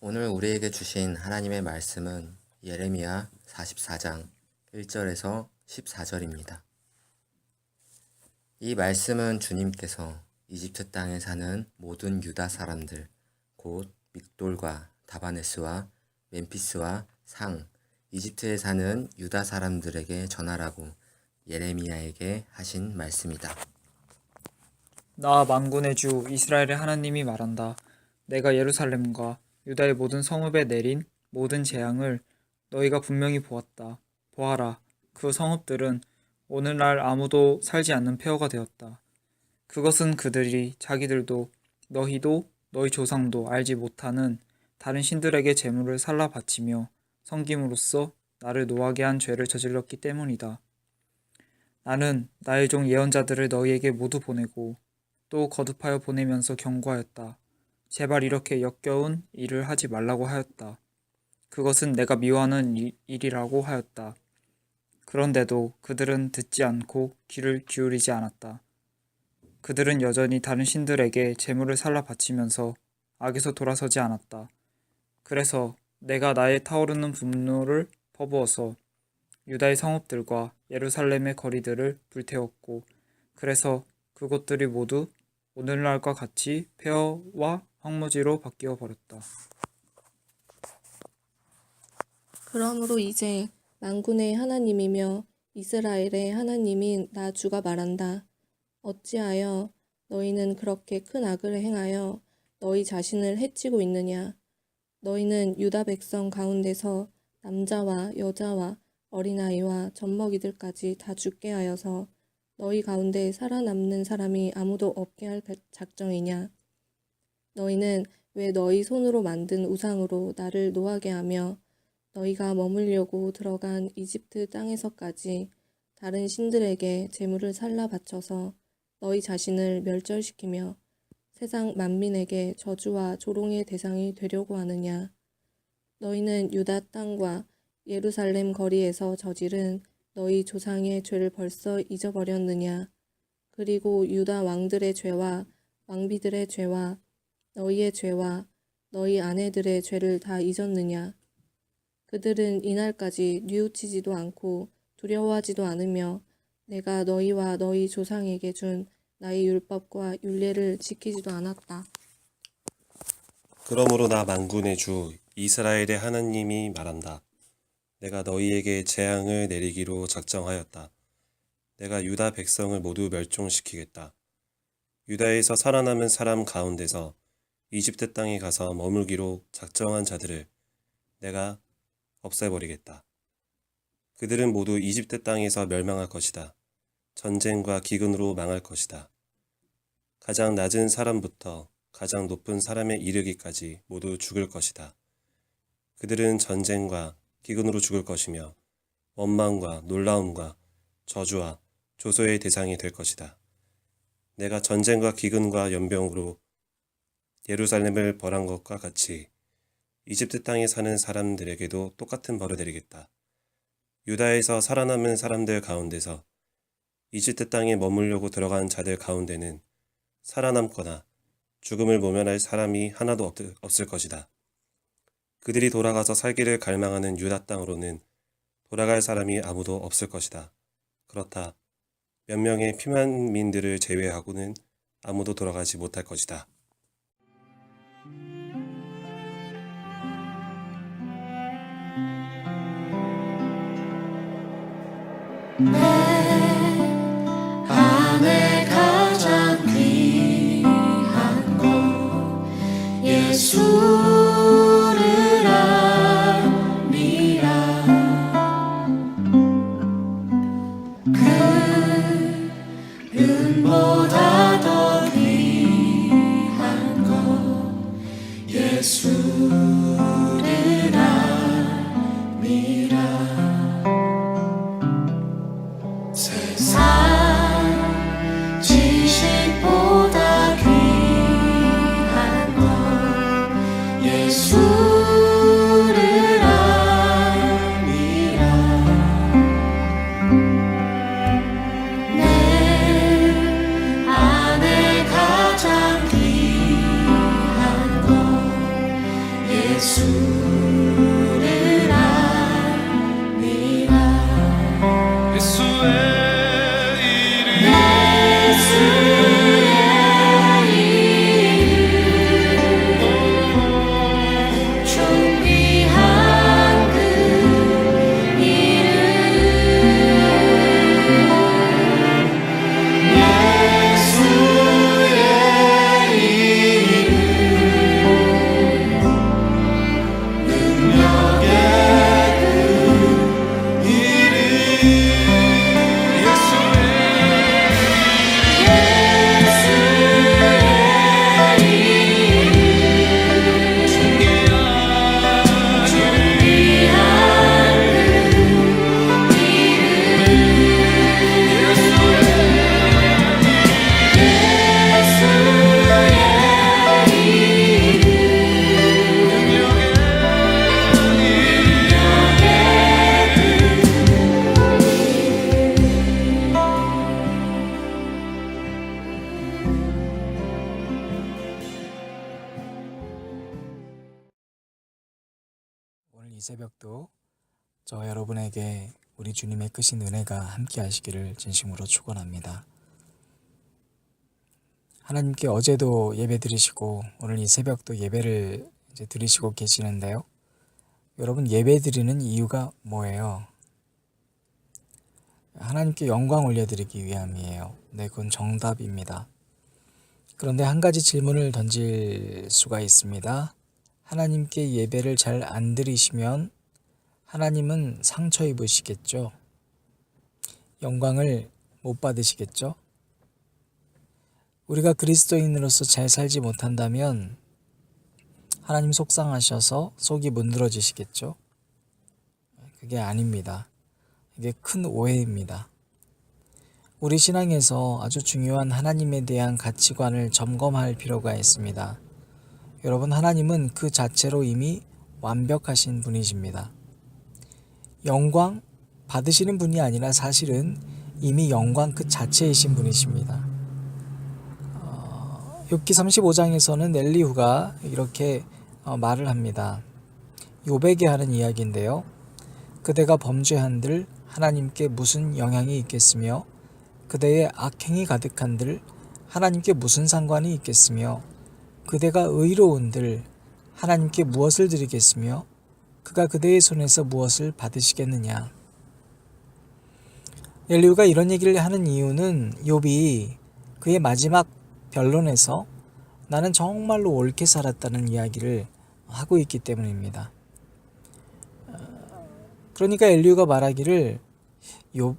오늘 우리에게 주신 하나님의 말씀은 예레미야 44장 1절에서 14절입니다. 이 말씀은 주님께서 이집트 땅에 사는 모든 유다 사람들, 곧 믹돌과 다바네스와 멤피스와 상, 이집트에 사는 유다 사람들에게 전하라고 예레미야에게 하신 말씀이다. 나 만군의 주 이스라엘의 하나님이 말한다. 내가 예루살렘과 유다의 모든 성읍에 내린 모든 재앙을 너희가 분명히 보았다. 보아라, 그 성읍들은 오늘날 아무도 살지 않는 폐허가 되었다. 그것은 그들이 자기들도 너희도 너희 조상도 알지 못하는 다른 신들에게 제물을 살라 바치며 섬김으로써 나를 노하게 한 죄를 저질렀기 때문이다. 나는 나의 종 예언자들을 너희에게 모두 보내고 또 거듭하여 보내면서 경고하였다. 제발 이렇게 역겨운 일을 하지 말라고 하였다. 그것은 내가 미워하는 일이라고 하였다. 그런데도 그들은 듣지 않고 귀를 기울이지 않았다. 그들은 여전히 다른 신들에게 제물을 살라 바치면서 악에서 돌아서지 않았다. 그래서 내가 나의 타오르는 분노를 퍼부어서 유다의 성읍들과 예루살렘의 거리들을 불태웠고, 그래서 그곳들이 모두 오늘날과 같이 폐허와 황무지로 바뀌어 버렸다. 그러므로 이제 만군의 하나님이며 이스라엘의 하나님인 나 주가 말한다. 어찌하여 너희는 그렇게 큰 악을 행하여 너희 자신을 해치고 있느냐? 너희는 유다 백성 가운데서 남자와 여자와 어린아이와 젖먹이들까지 다 죽게 하여서 너희 가운데 살아남는 사람이 아무도 없게 할 작정이냐? 너희는 왜 너희 손으로 만든 우상으로 나를 노하게 하며 너희가 머물려고 들어간 이집트 땅에서까지 다른 신들에게 제물을 살라 바쳐서 너희 자신을 멸절시키며 세상 만민에게 저주와 조롱의 대상이 되려고 하느냐? 너희는 유다 땅과 예루살렘 거리에서 저지른 너희 조상의 죄를 벌써 잊어버렸느냐? 그리고 유다 왕들의 죄와 왕비들의 죄와 너희의 죄와 너희 아내들의 죄를 다 잊었느냐? 그들은 이날까지 뉘우치지도 않고 두려워하지도 않으며 내가 너희와 너희 조상에게 준 나의 율법과 율례를 지키지도 않았다. 그러므로 나 만군의 주 이스라엘의 하나님이 말한다. 내가 너희에게 재앙을 내리기로 작정하였다. 내가 유다 백성을 모두 멸종시키겠다. 유다에서 살아남은 사람 가운데서 이집트 땅에 가서 머물기로 작정한 자들을 내가 없애버리겠다. 그들은 모두 이집트 땅에서 멸망할 것이다. 전쟁과 기근으로 망할 것이다. 가장 낮은 사람부터 가장 높은 사람에 이르기까지 모두 죽을 것이다. 그들은 전쟁과 기근으로 죽을 것이며 원망과 놀라움과 저주와 조소의 대상이 될 것이다. 내가 전쟁과 기근과 연병으로 예루살렘을 벌한 것과 같이 이집트 땅에 사는 사람들에게도 똑같은 벌을 내리겠다. 유다에서 살아남은 사람들 가운데서 이집트 땅에 머물려고 들어간 자들 가운데는 살아남거나 죽음을 모면할 사람이 하나도 없을 것이다. 그들이 돌아가서 살기를 갈망하는 유다 땅으로는 돌아갈 사람이 아무도 없을 것이다. 그렇다. 몇 명의 피만민들을 제외하고는 아무도 돌아가지 못할 것이다. 내 안에 가장 귀한 것 예수를 알미라. 그 은보다 더 귀한 것 예수를 알미라. 세상 지식보다 귀한 것 예수를 알미라. 내 안에 가장 귀한 것 오늘 이 새벽도 저 여러분에게 우리 주님의 크신 은혜가 함께 하시기를 진심으로 축원합니다. 하나님께 어제도 예배 드리시고 오늘 이 새벽도 예배를 이제 드리시고 계시는데요. 여러분, 예배 드리는 이유가 뭐예요? 하나님께 영광 올려드리기 위함이에요. 네, 그건 정답입니다. 그런데 한 가지 질문을 던질 수가 있습니다. 하나님께 예배를 잘 안 드리시면 하나님은 상처 입으시겠죠? 영광을 못 받으시겠죠? 우리가 그리스도인으로서 잘 살지 못한다면 하나님 속상하셔서 속이 문드러지시겠죠? 그게 아닙니다. 이게 큰 오해입니다. 우리 신앙에서 아주 중요한 하나님에 대한 가치관을 점검할 필요가 있습니다. 여러분, 하나님은 그 자체로 이미 완벽하신 분이십니다. 영광 받으시는 분이 아니라 사실은 이미 영광 그 자체이신 분이십니다. 욥기 35장에서는 엘리후가 이렇게 말을 합니다. 욥에게 하는 이야기인데요. 그대가 범죄한들 하나님께 무슨 영향이 있겠으며 그대의 악행이 가득한들 하나님께 무슨 상관이 있겠으며 그대가 의로운들 하나님께 무엇을 드리겠으며 그가 그대의 손에서 무엇을 받으시겠느냐. 엘리후가 이런 얘기를 하는 이유는 욥이 그의 마지막 변론에서 나는 정말로 옳게 살았다는 이야기를 하고 있기 때문입니다. 그러니까 엘리후가 말하기를 욥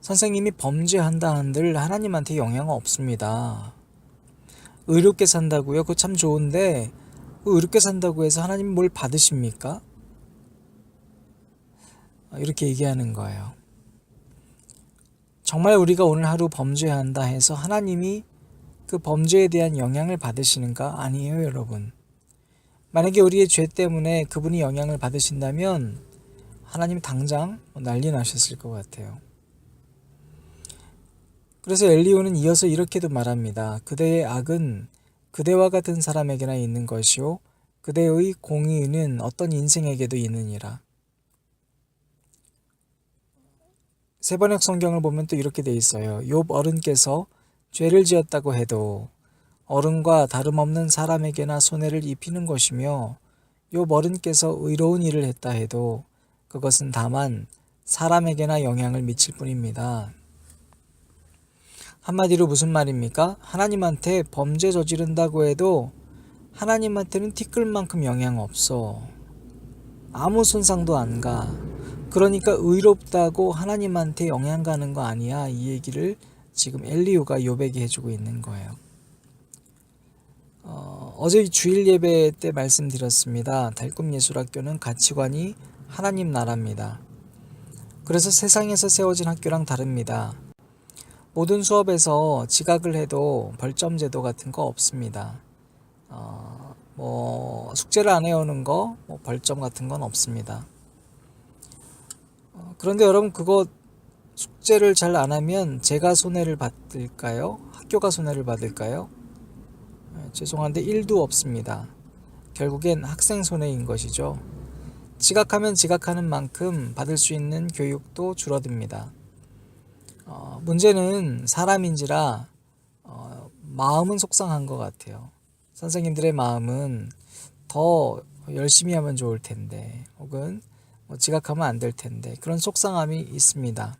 선생님이 범죄한다 한들 하나님한테 영향 없습니다. 의롭게 산다고요? 그거 참 좋은데 의롭게 산다고 해서 하나님 뭘 받으십니까? 이렇게 얘기하는 거예요. 정말 우리가 오늘 하루 범죄한다 해서 하나님이 그 범죄에 대한 영향을 받으시는가? 아니에요, 여러분. 만약에 우리의 죄 때문에 그분이 영향을 받으신다면 하나님 당장 난리 나셨을 것 같아요. 그래서 엘리후는 이어서 이렇게도 말합니다. 그대의 악은 그대와 같은 사람에게나 있는 것이요 그대의 공의는 어떤 인생에게도 있느니라. 세번역 성경을 보면 또 이렇게 돼 있어요. 욥 어른께서 죄를 지었다고 해도 어른과 다름없는 사람에게나 손해를 입히는 것이며 욥 어른께서 의로운 일을 했다 해도 그것은 다만 사람에게나 영향을 미칠 뿐입니다. 한마디로 무슨 말입니까? 하나님한테 범죄 저지른다고 해도 하나님한테는 티끌만큼 영향 없어. 아무 손상도 안 가. 그러니까 의롭다고 하나님한테 영향 가는 거 아니야. 이 얘기를 지금 엘리후가 욥에게 해주고 있는 거예요. 어제 주일 예배 때 말씀드렸습니다. 달꿈예술학교는 가치관이 하나님 나라입니다. 그래서 세상에서 세워진 학교랑 다릅니다. 모든 수업에서 지각을 해도 벌점 제도 같은 거 없습니다. 숙제를 안 해오는 거 벌점 같은 건 없습니다. 그런데 여러분, 그거 숙제를 잘 안 하면 제가 손해를 받을까요? 학교가 손해를 받을까요? 죄송한데 1도 없습니다. 결국엔 학생 손해인 것이죠. 지각하면 지각하는 만큼 받을 수 있는 교육도 줄어듭니다. 문제는 사람인지라 마음은 속상한 것 같아요. 선생님들의 마음은 더 열심히 하면 좋을 텐데 혹은 지각하면 안 될 텐데 그런 속상함이 있습니다.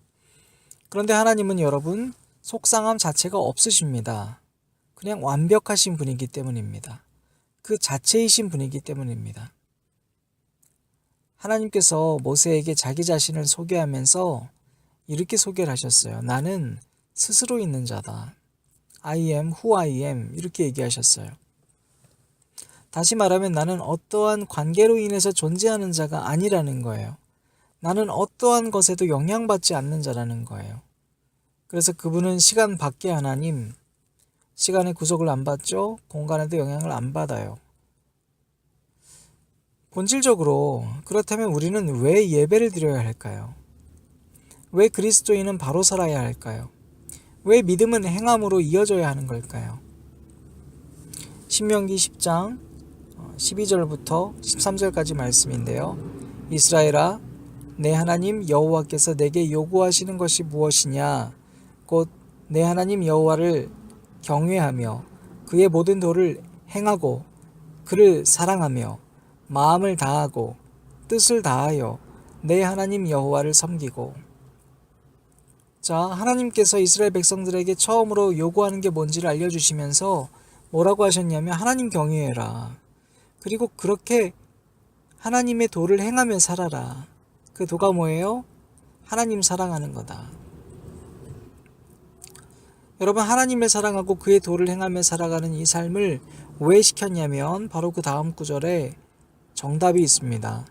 그런데 하나님은 여러분 속상함 자체가 없으십니다. 그냥 완벽하신 분이기 때문입니다. 그 자체이신 분이기 때문입니다. 하나님께서 모세에게 자기 자신을 소개하면서 이렇게 소개를 하셨어요. 나는 스스로 있는 자다. I am who I am 이렇게 얘기하셨어요. 다시 말하면 나는 어떠한 관계로 인해서 존재하는 자가 아니라는 거예요. 나는 어떠한 것에도 영향받지 않는 자라는 거예요. 그래서 그분은 시간 밖의 하나님, 시간의 구속을 안 받죠? 공간에도 영향을 안 받아요. 본질적으로 그렇다면 우리는 왜 예배를 드려야 할까요? 왜 그리스도인은 바로 살아야 할까요? 왜 믿음은 행함으로 이어져야 하는 걸까요? 신명기 10장 12절부터 13절까지 말씀인데요. 이스라엘아, 내 하나님 여호와께서 내게 요구하시는 것이 무엇이냐? 곧 내 하나님 여호와를 경외하며 그의 모든 도를 행하고 그를 사랑하며 마음을 다하고 뜻을 다하여 내 하나님 여호와를 섬기고. 자, 하나님께서 이스라엘 백성들에게 처음으로 요구하는 게 뭔지를 알려주시면서 뭐라고 하셨냐면 하나님 경외해라. 그리고 그렇게 하나님의 도를 행하며 살아라. 그 도가 뭐예요? 하나님 사랑하는 거다. 여러분, 하나님을 사랑하고 그의 도를 행하며 살아가는 이 삶을 왜 시켰냐면 바로 그 다음 구절에 정답이 있습니다.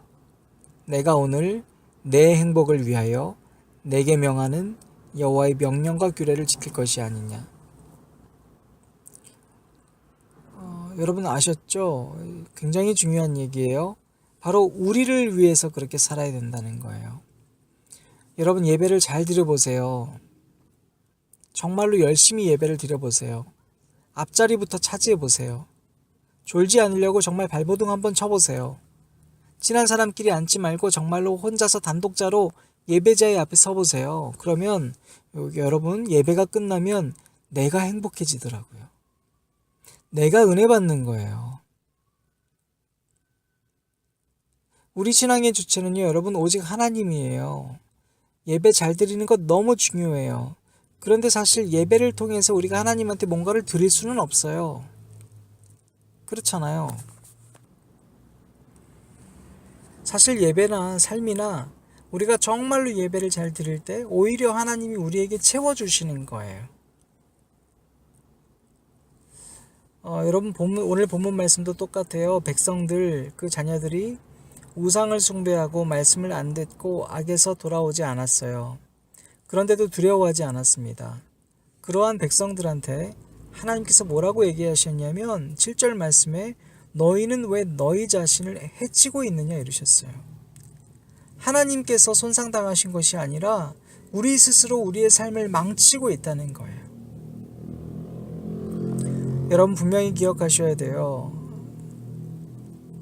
내가 오늘 내 행복을 위하여 내게 명하는 여호와의 명령과 규례를 지킬 것이 아니냐. 여러분 아셨죠? 굉장히 중요한 얘기예요. 바로 우리를 위해서 그렇게 살아야 된다는 거예요. 여러분, 예배를 잘 드려보세요. 정말로 열심히 예배를 드려보세요. 앞자리부터 차지해보세요. 졸지 않으려고 정말 발버둥 한번 쳐보세요. 친한 사람끼리 앉지 말고 정말로 혼자서 단독자로 예배자의 앞에 서보세요. 그러면 여러분, 예배가 끝나면 내가 행복해지더라고요. 내가 은혜 받는 거예요. 우리 신앙의 주체는요, 여러분, 오직 하나님이에요. 예배 잘 드리는 것 너무 중요해요. 그런데 사실 예배를 통해서 우리가 하나님한테 뭔가를 드릴 수는 없어요. 그렇잖아요. 사실 예배나 삶이나 우리가 정말로 예배를 잘 드릴 때 오히려 하나님이 우리에게 채워주시는 거예요. 여러분, 오늘 본문 말씀도 똑같아요. 백성들, 그 자녀들이 우상을 숭배하고 말씀을 안 듣고 악에서 돌아오지 않았어요. 그런데도 두려워하지 않았습니다. 그러한 백성들한테 하나님께서 뭐라고 얘기하셨냐면 7절 말씀에 너희는 왜 너희 자신을 해치고 있느냐 이러셨어요. 하나님께서 손상당하신 것이 아니라 우리 스스로 우리의 삶을 망치고 있다는 거예요. 여러분, 분명히 기억하셔야 돼요.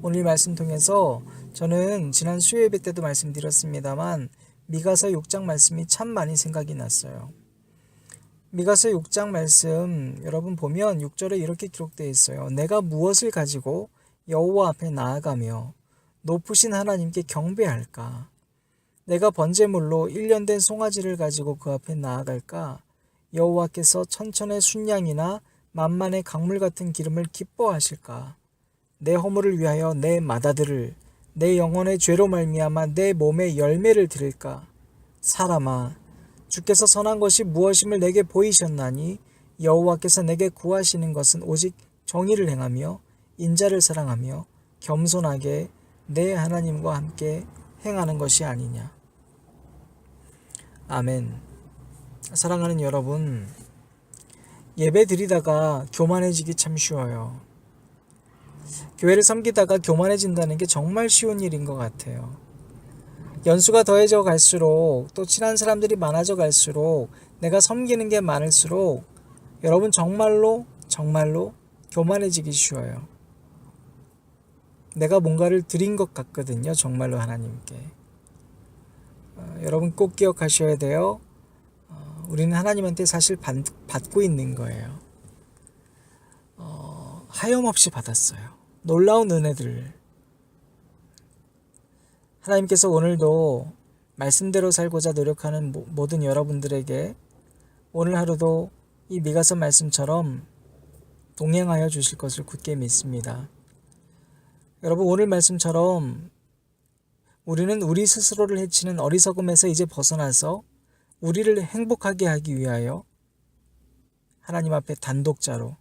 오늘 말씀 통해서 저는 지난 수요예배 때도 말씀드렸습니다만 미가서 6장 말씀이 참 많이 생각이 났어요. 미가서 6장 말씀 여러분 보면 6절에 이렇게 기록되어 있어요. 내가 무엇을 가지고 여호와 앞에 나아가며 높으신 하나님께 경배할까? 내가 번제물로 1년 된 송아지를 가지고 그 앞에 나아갈까? 여호와께서 천천의 순양이나 만만의 강물 같은 기름을 기뻐하실까? 내 허물을 위하여 내 마다들을 내 영혼의 죄로 말미암아 내 몸에 열매를 드릴까? 사람아, 주께서 선한 것이 무엇임을 내게 보이셨나니 여호와께서 내게 구하시는 것은 오직 정의를 행하며 인자를 사랑하며 겸손하게 내 하나님과 함께 행하는 것이 아니냐. 아멘. 사랑하는 여러분, 예배 드리다가 교만해지기 참 쉬워요. 교회를 섬기다가 교만해진다는 게 정말 쉬운 일인 것 같아요. 연수가 더해져 갈수록 또 친한 사람들이 많아져 갈수록 내가 섬기는 게 많을수록 여러분 정말로 교만해지기 쉬워요. 내가 뭔가를 드린 것 같거든요. 정말로 하나님께. 여러분 꼭 기억하셔야 돼요. 우리는 하나님한테 사실 받고 있는 거예요. 하염없이 받았어요. 놀라운 은혜들. 하나님께서 오늘도 말씀대로 살고자 노력하는 모든 여러분들에게 오늘 하루도 이 미가서 말씀처럼 동행하여 주실 것을 굳게 믿습니다. 여러분, 오늘 말씀처럼 우리는 우리 스스로를 해치는 어리석음에서 이제 벗어나서 우리를 행복하게 하기 위하여 하나님 앞에 단독자로,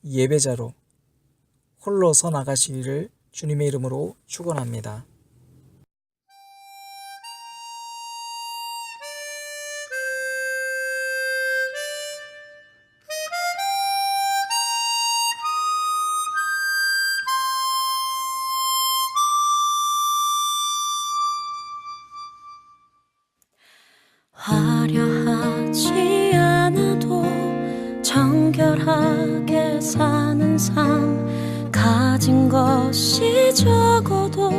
예배자로 홀로 서 나가시기를 주님의 이름으로 축원합니다. 화려하지 않아도 청결하게 사는 삶, 가진 것이 적어도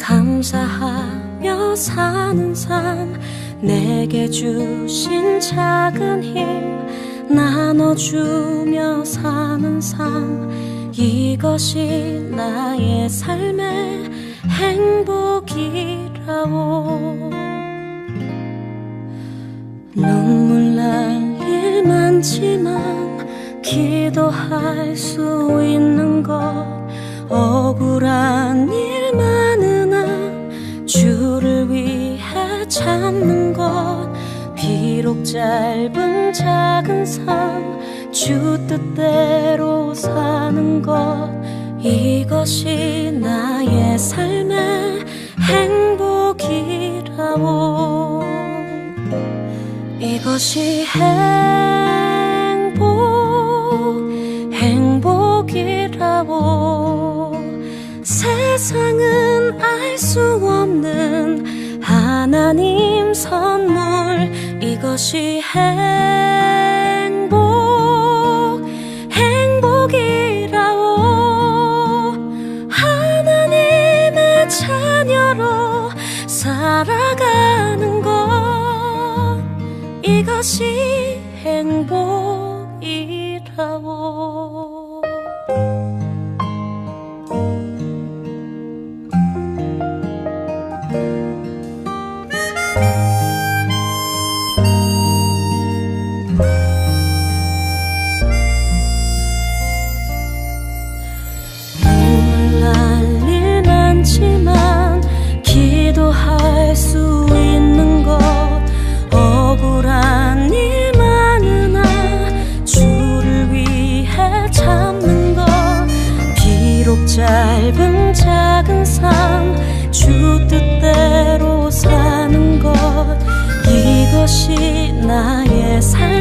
감사하며 사는 삶, 내게 주신 작은 힘 나눠주며 사는 삶, 이것이 나의 삶의 행복이라오. 눈물 날 일 많지만 기도할 수 있는 것, 억울한 일 많으나 주를 위해 참는 것, 비록 짧은 작은 삶 주 뜻대로 사는 것, 이것이 나의 삶의 행복이라오. 이것이 행복이라오. 세상은 알 수 없는 하나님 선물, 이것이 행복이라오. 하나님의 자녀로 살아가는 것, 이것이 행복이라오. 눈물 날 일 많지만 기도할 수 있는 것, 억울한 일 많으나 주를 위해 참는 것, 비록 짧은 작은 삶 주 뜻대로 사는 것, 이것이 나의 삶